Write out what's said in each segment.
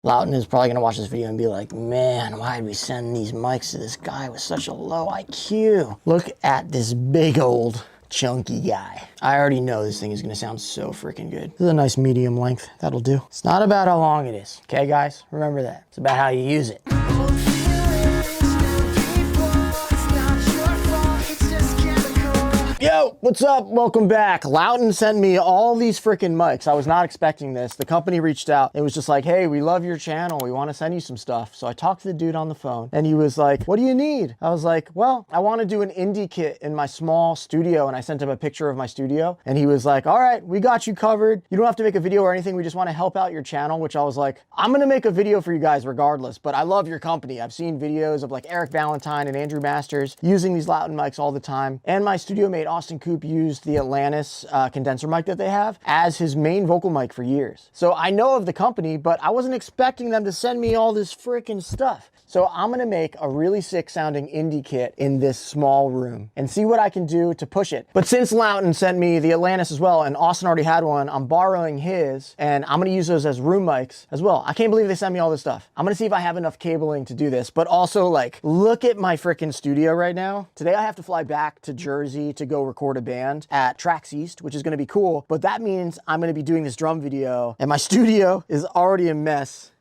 Loudon is probably gonna watch this video and be like, man, why'd we send these mics to this guy with such a low IQ? Look at this big old chunky guy. I already know this thing is gonna sound so freaking good. This is a nice medium length, that'll do. It's not about how long it is, okay guys? Remember that. It's about how you use it. Yo, what's up? Welcome back. Loudon sent me all these freaking mics. I was not expecting this. The company reached out. It was just like, hey, we love your channel. We want to send you some stuff. So I talked to the dude on the phone and he was like, what do you need? I was like, well, I want to do an indie kit in my small studio. And I sent him a picture of my studio and he was like, all right, we got you covered. You don't have to make a video or anything. We just want to help out your channel, which I was like, I'm going to make a video for you guys regardless, but I love your company. I've seen videos of like Eric Valentine and Andrew Masters using these Loudon mics all the time. And my studio mate, Austin Coop, used the Atlantis condenser mic that they have as his main vocal mic for years. So I know of the company, but I wasn't expecting them to send me all this freaking stuff. So I'm gonna make a really sick sounding indie kit in this small room and see what I can do to push it. But since Loudon sent me the Atlantis as well, and Austin already had one, I'm borrowing his, and I'm gonna use those as room mics as well. I can't believe they sent me all this stuff. I'm gonna see if I have enough cabling to do this, but also like, look at my freaking studio right now. Today I have to fly back to Jersey to go record a band at Tracks East, which is gonna be cool, but that means I'm gonna be doing this drum video, and my studio is already a mess,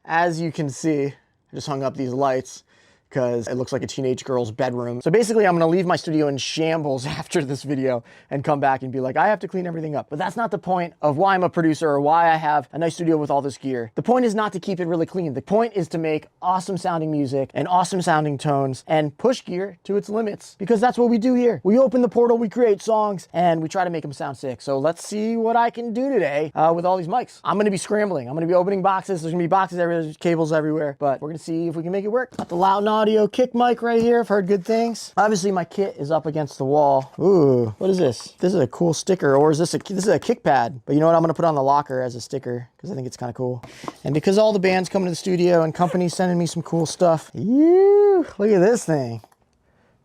as you can see. I just hung up these lights because it looks like a teenage girl's bedroom. So basically I'm gonna leave my studio in shambles after this video and come back and be like, I have to clean everything up. But that's not the point of why I'm a producer or why I have a nice studio with all this gear. The point is not to keep it really clean. The point is to make awesome sounding music and awesome sounding tones and push gear to its limits, because that's what we do here. We open the portal, we create songs, and we try to make them sound sick. So let's see what I can do today with all these mics. I'm gonna be scrambling. I'm gonna be opening boxes. There's gonna be boxes everywhere, there's cables everywhere, but we're gonna see if we can make it work. Got the Loudon Audio kick mic right here. I've heard good things. Obviously my kit is up against the wall. Ooh, what is this? This is a cool sticker, or is this is a kick pad? But you know what? I'm gonna put on the locker as a sticker because I think it's kind of cool. And because all the bands coming to the studio and companies sending me some cool stuff. Look at this thing.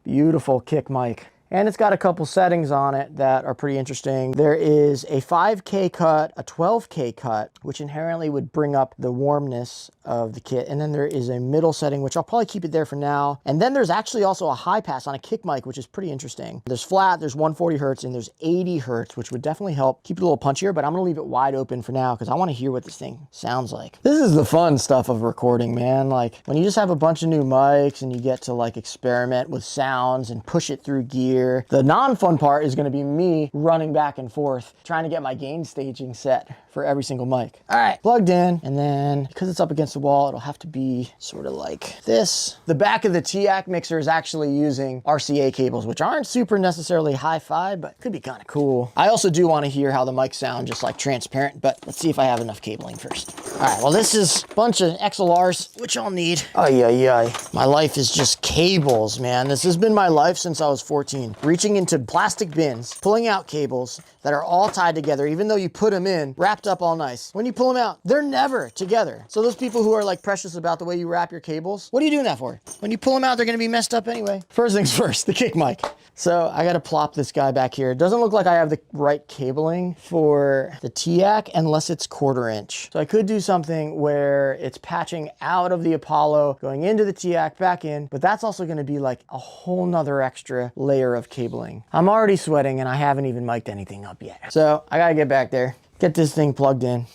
Beautiful kick mic. And it's got a couple settings on it that are pretty interesting. There is a 5K cut, a 12K cut, which inherently would bring up the warmness of the kit. And then there is a middle setting, which I'll probably keep it there for now. And then there's actually also a high pass on a kick mic, which is pretty interesting. There's flat, there's 140 hertz, and there's 80 hertz, which would definitely help keep it a little punchier, but I'm gonna leave it wide open for now because I wanna hear what this thing sounds like. This is the fun stuff of recording, man. Like when you just have a bunch of new mics and you get to like experiment with sounds and push it through gear. The non-fun part is going to be me running back and forth, trying to get my gain staging set for every single mic. All right, plugged in, and then because it's up against the wall, it'll have to be sort of like this. The back of the TEAC mixer is actually using RCA cables, which aren't super necessarily hi-fi, but could be kind of cool. I also do want to hear how the mics sound just like transparent, but let's see if I have enough cabling first. All right, well, this is a bunch of XLRs, which I'll need. My life is just cables, man. This has been my life since I was 14. Reaching into plastic bins, pulling out cables that are all tied together, even though you put them in, wrapped up all nice. When you pull them out, they're never together. So those people who are like precious about the way you wrap your cables, what are you doing that for? When you pull them out, they're gonna be messed up anyway. First things first, the kick mic. So I gotta plop this guy back here. It doesn't look like I have the right cabling for the TEAC unless it's 1/4 inch. So I could do something where it's patching out of the Apollo, going into the TEAC, back in, but that's also gonna be like a whole nother extra layer of cabling. I'm already sweating and I haven't even mic'd anything up yet. So I gotta get back there, get this thing plugged in.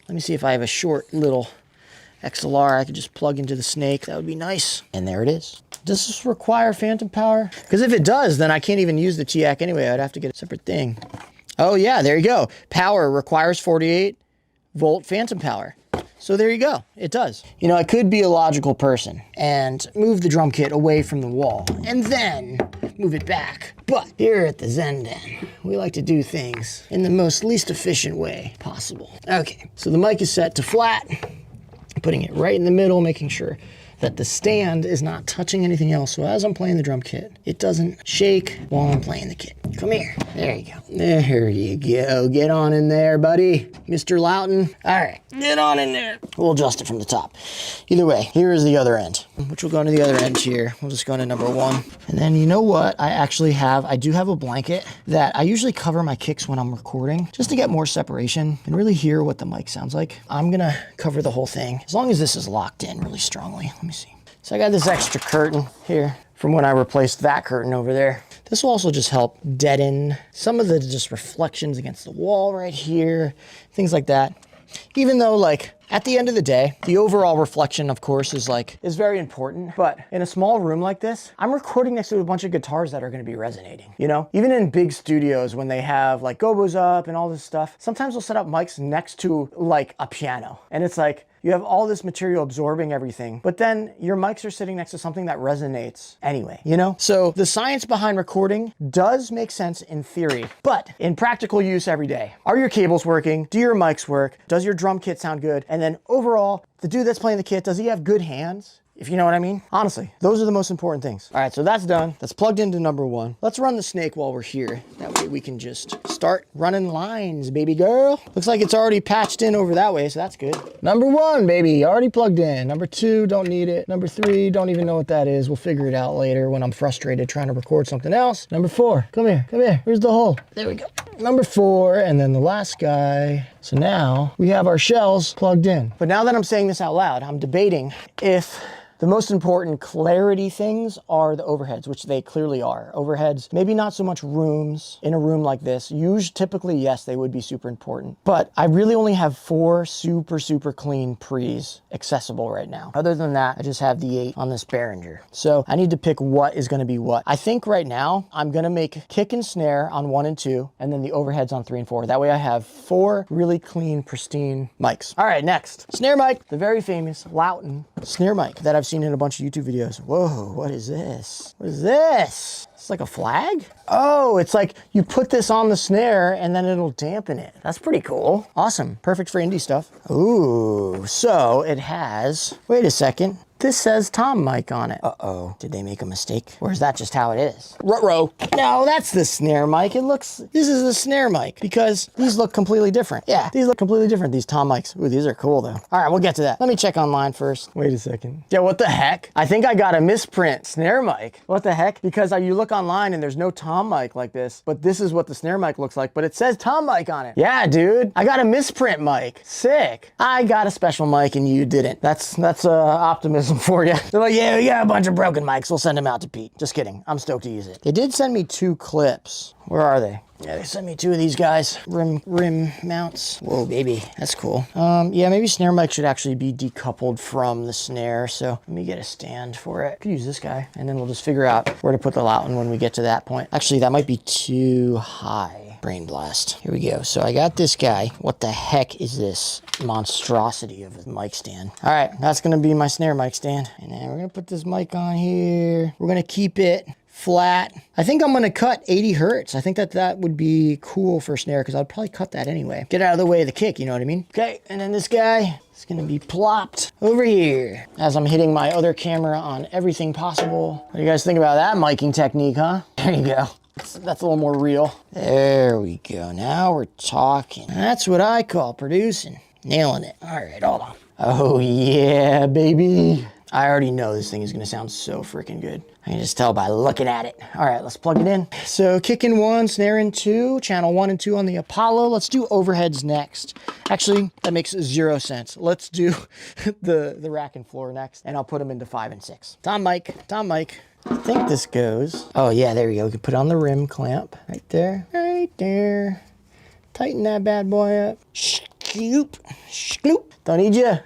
Let me see if I have a short little XLR I could just plug into the snake. That would be nice. And there it is. Does this require phantom power? Because if it does, then I can't even use the TEAC anyway. I'd have to get a separate thing. Oh yeah, there you go. Power requires 48 volt phantom power. So there you go, it does. You know, I could be a logical person and move the drum kit away from the wall and then move it back. But here at the Zen Den, we like to do things in the most least efficient way possible. Okay, so the mic is set to flat, putting it right in the middle, making sure that the stand is not touching anything else. So as I'm playing the drum kit, it doesn't shake while I'm playing the kit. Come here. There you go. There you go. Get on in there, buddy. Mr. Loughton. All right, get on in there. We'll adjust it from the top. Either way, here is the other end, which will go into the other end here. We'll just go into number 1. And then you know what? I do have a blanket that I usually cover my kicks when I'm recording just to get more separation and really hear what the mic sounds like. I'm gonna cover the whole thing as long as this is locked in really strongly. Let me see. So I got this extra curtain here from when I replaced that curtain over there. This will also just help deaden some of the just reflections against the wall right here, things like that. Even though, like, at the end of the day, the overall reflection, of course, is very important. But in a small room like this, I'm recording next to a bunch of guitars that are going to be resonating, you know? Even in big studios, when they have like gobos up and all this stuff, sometimes they'll set up mics next to like a piano. And it's like, you have all this material absorbing everything, but then your mics are sitting next to something that resonates anyway, you know? So the science behind recording does make sense in theory, but in practical use every day, are your cables working? Do your mics work? Does your drum kit sound good? And then overall, the dude that's playing the kit, does he have good hands? If you know what I mean. Honestly, those are the most important things. All right, so that's done. That's plugged into number 1. Let's run the snake while we're here. That way we can just start running lines, baby girl. Looks like it's already patched in over that way, so that's good. Number 1, baby, already plugged in. Number 2, don't need it. Number 3, don't even know what that is. We'll figure it out later when I'm frustrated trying to record something else. Number 4, come here, come here. Where's the hole? There we go. Number 4, and then the last guy. So now we have our shells plugged in. But now that I'm saying this out loud, I'm debating if the most important clarity things are the overheads, which they clearly are. Overheads, maybe not so much rooms in a room like this. Typically, yes, they would be super important. But I really only have 4 super clean pre's accessible right now. Other than that, I just have the 8 on this Behringer. So I need to pick what is gonna be what. I think right now, I'm gonna make kick and snare on 1 and 2, and then the overheads on 3 and 4. That way I have 4 really clean, pristine mics. All right, next. Snare mic, the very famous Loughton snare mic that I've seen in a bunch of YouTube videos. Whoa, what is this? What is this? It's like a flag? Oh, it's like you put this on the snare and then it'll dampen it. That's pretty cool. Awesome. Perfect for indie stuff. Ooh, so it has, wait a second. This says Tom mic on it. Uh-oh, did they make a mistake? Or is that just how it is? Ruh-roh. No, that's the snare mic. This is the snare mic because these look completely different. Yeah, these look completely different, these Tom mics. Ooh, these are cool though. All right, we'll get to that. Let me check online first. Wait a second. Yeah, what the heck? I think I got a misprint snare mic. What the heck? Because you look online and there's no Tom mic like this, but this is what the snare mic looks like, but it says Tom mic on it. Yeah, dude, I got a misprint mic. Sick. I got a special mic and you didn't. That's optimism for you. They're like, yeah, we got a bunch of broken mics. We'll send them out to Pete. Just kidding. I'm stoked to use it. They did send me 2 clips. Where are they? Yeah, they sent me 2 of these guys. Rim mounts. Whoa, baby. That's cool. Yeah, maybe snare mic should actually be decoupled from the snare. So let me get a stand for it. I could use this guy and then we'll just figure out where to put the Loughton when we get to that point. Actually, that might be too high. Brain blast. Here we go. So I got this guy. What the heck is this monstrosity of a mic stand? All right, that's gonna be my snare mic stand. And then we're gonna put this mic on here. We're gonna keep it flat. I think I'm gonna cut 80 hertz. I think that would be cool for snare because I'd probably cut that anyway. Get out of the way of the kick, you know what I mean? Okay, and then this guy is gonna be plopped over here as I'm hitting my other camera on everything possible. What do you guys think about that miking technique, huh? There you go. That's a little more real. There we go. Now we're talking. That's what I call producing. Nailing it. All right, hold on. Oh yeah, baby. I already know this thing is gonna sound so freaking good. I can just tell by looking at it. All right, let's plug it in. So kick in 1, snare in 2, channel 1 and 2 on the Apollo. Let's do overheads next. Actually, that makes 0 sense. Let's do the rack and floor next, and I'll put them into 5 and 6. Tom mic, Tom mic. I think this goes. Oh yeah, there we go. We can put on the rim clamp right there, right there. Tighten that bad boy up. Scoop, scoop. Don't need you.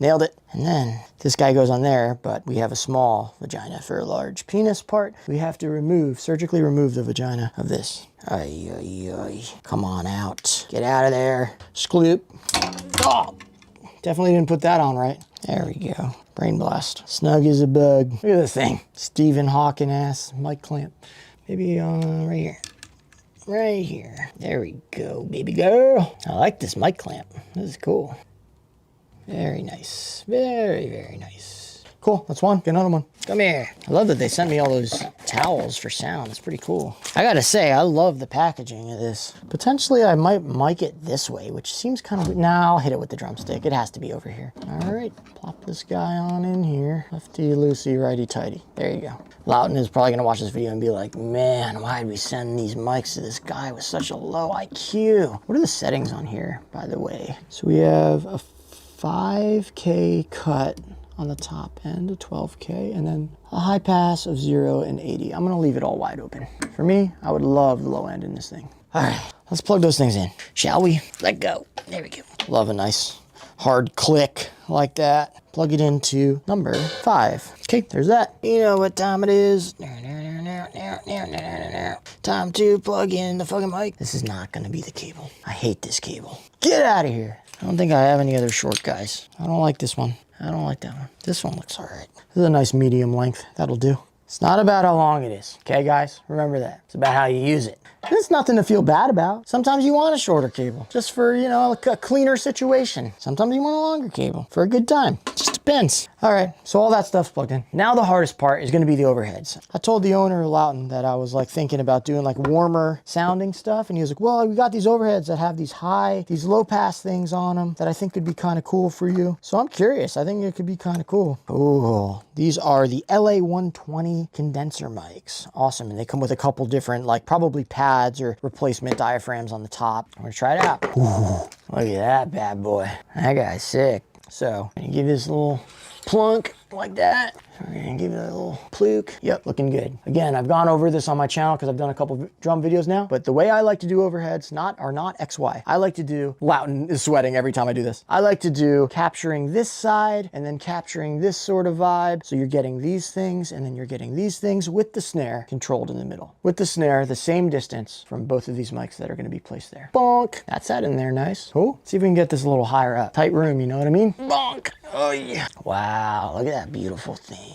Nailed it. And then this guy goes on there, but we have a small vagina for a large penis part. We have to surgically remove the vagina of this. Ay, ay, ay. Come on out. Get out of there. Skloop. Oh, definitely didn't put that on right. There we go. Brain blast. Snug as a bug. Look at this thing. Stephen Hawking ass mic clamp. Maybe right here. Right here. There we go, baby girl. I like this mic clamp. This is cool. Very nice. Very, very nice. Cool, that's one. Get another one. Come here. I love that they sent me all those towels for sound. It's pretty cool. I gotta say, I love the packaging of this. Potentially, I might mic it this way, which seems kind of... Nah, I'll hit it with the drumstick. It has to be over here. All right, plop this guy on in here. Lefty, loosey, righty, tighty. There you go. Loudon is probably gonna watch this video and be like, man, why did we send these mics to this guy with such a low IQ? What are the settings on here, by the way? So we have a 5K cut on the top end of 12K, and then a high pass of 0 and 80. I'm gonna leave it all wide open. For me, I would love the low end in this thing. All right, let's plug those things in, shall we? Let go. There we go. Love a nice hard click like that. Plug it into number 5. Okay, there's that. You know what time it is. Time to plug in the fucking mic. This is not gonna be the cable. I hate this cable. Get out of here. I don't think I have any other short guys. I don't like this one. I don't like that one. This one looks all right. This is a nice medium length. That'll do. It's not about how long it is. Okay, guys? Remember that. It's about how you use it. It's nothing to feel bad about. Sometimes you want a shorter cable just for, you know, a cleaner situation. Sometimes you want a longer cable for a good time. Just depends. All right, so all that stuff's plugged in. Now the hardest part is gonna be the overheads. I told the owner of Loudon that I was like thinking about doing like warmer sounding stuff, and he was like, well, we got these overheads that have these low pass things on them that I think could be kind of cool for you. So I'm curious, I think it could be kind of cool. Oh, these are the LA120 condenser mics. Awesome, and they come with a couple different, like probably pads or replacement diaphragms on the top. I'm gonna try it out. Ooh, look at that bad boy. That guy's sick. So I'm gonna give this a little plunk like that. We're gonna give it a little pluke. Yep, looking good. Again, I've gone over this on my channel because I've done a couple drum videos now, but the way I like to do overheads are not XY. I like to do, Loudon is sweating every time I do this. I like to do capturing this side and then capturing this sort of vibe. So you're getting these things and then you're getting these things with the snare controlled in the middle. With the snare, the same distance from both of these mics that are gonna be placed there. Bonk. That's that in there, nice. Cool. See if we can get this a little higher up. Tight room, you know what I mean? Bonk. Oh yeah. Wow, look at that beautiful thing.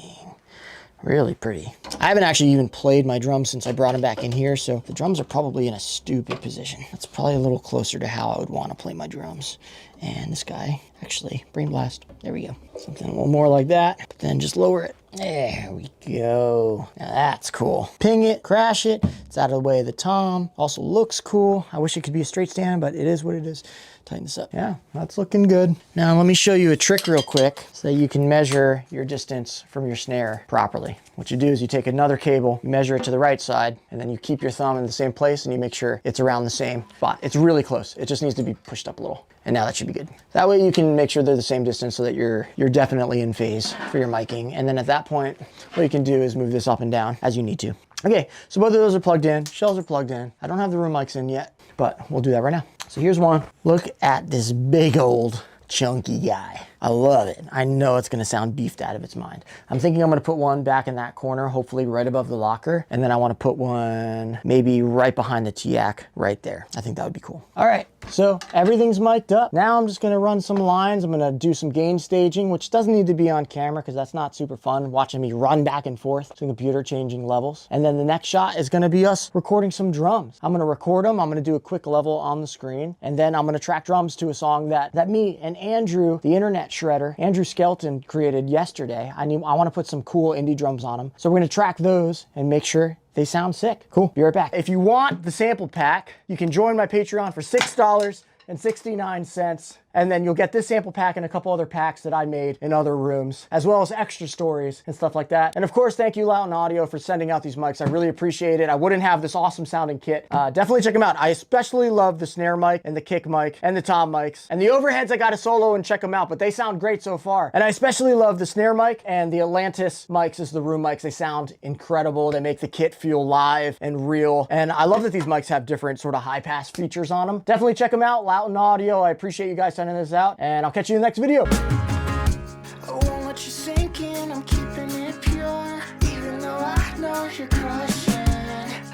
Really pretty. I haven't actually even played my drums since I brought them back in here, so the drums are probably in a stupid position. That's probably a little closer to how I would want to play my drums. And this guy, actually, brain blast. There we go. Something a little more like that, but then just lower it. There we go. Now that's cool. Ping it, crash it. It's out of the way of the tom. Also looks cool. I wish it could be a straight stand, but it is what it is. Tighten this up. Yeah, that's looking good. Now let me show you a trick real quick so that you can measure your distance from your snare properly. What you do is you take another cable, you measure it to the right side, and then you keep your thumb in the same place and you make sure it's around the same spot. It's really close. It just needs to be pushed up a little. And now that should be good. That way you can make sure they're the same distance so that you're definitely in phase for your miking. And then at that point, what you can do is move this up and down as you need to. Okay, so both of those are plugged in, shells are plugged in. I don't have the room mics in yet, but we'll do that right now. So here's one. Look at this big old chunky guy. I love it. I know it's gonna sound beefed out of its mind. I'm thinking I'm gonna put one back in that corner, hopefully right above the locker. And then I wanna put one maybe right behind the TIAC right there. I think that would be cool. All right, so everything's mic'd up. Now I'm just gonna run some lines. I'm gonna do some gain staging, which doesn't need to be on camera because that's not super fun, watching me run back and forth to the computer changing levels. And then the next shot is gonna be us recording some drums. I'm gonna record them. I'm gonna do a quick level on the screen. And then I'm gonna track drums to a song that me and Andrew, the internet shredder, Andrew Skelton, created yesterday. I want to put some cool indie drums on them. So we're going to track those and make sure they sound sick. Cool. Be right back. If you want the sample pack, you can join my Patreon for $6.69. And then you'll get this sample pack and a couple other packs that I made in other rooms, as well as extra stories and stuff like that. And of course, thank you Loudon Audio for sending out these mics. I really appreciate it. I wouldn't have this awesome sounding kit. Definitely check them out. I especially love the snare mic and the kick mic and the tom mics. And the overheads, I got to solo and check them out, but they sound great so far. And I especially love the snare mic and the Atlantis mics as the room mics. They sound incredible. They make the kit feel live and real. And I love that these mics have different sort of high pass features on them. Definitely check them out, Loudon Audio. I appreciate you guys sending this out, and I'll catch you in the next video. I won't let you sink in, I'm keeping it pure. Even though I know you're crushing,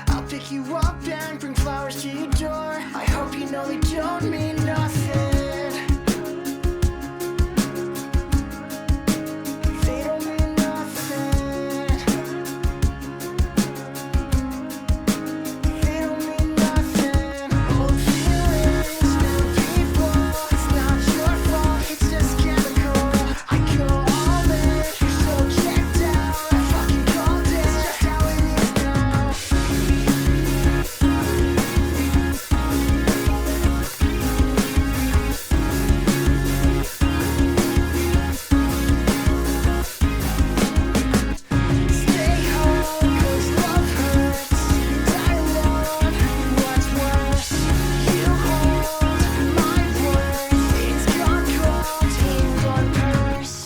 I'll pick you up and bring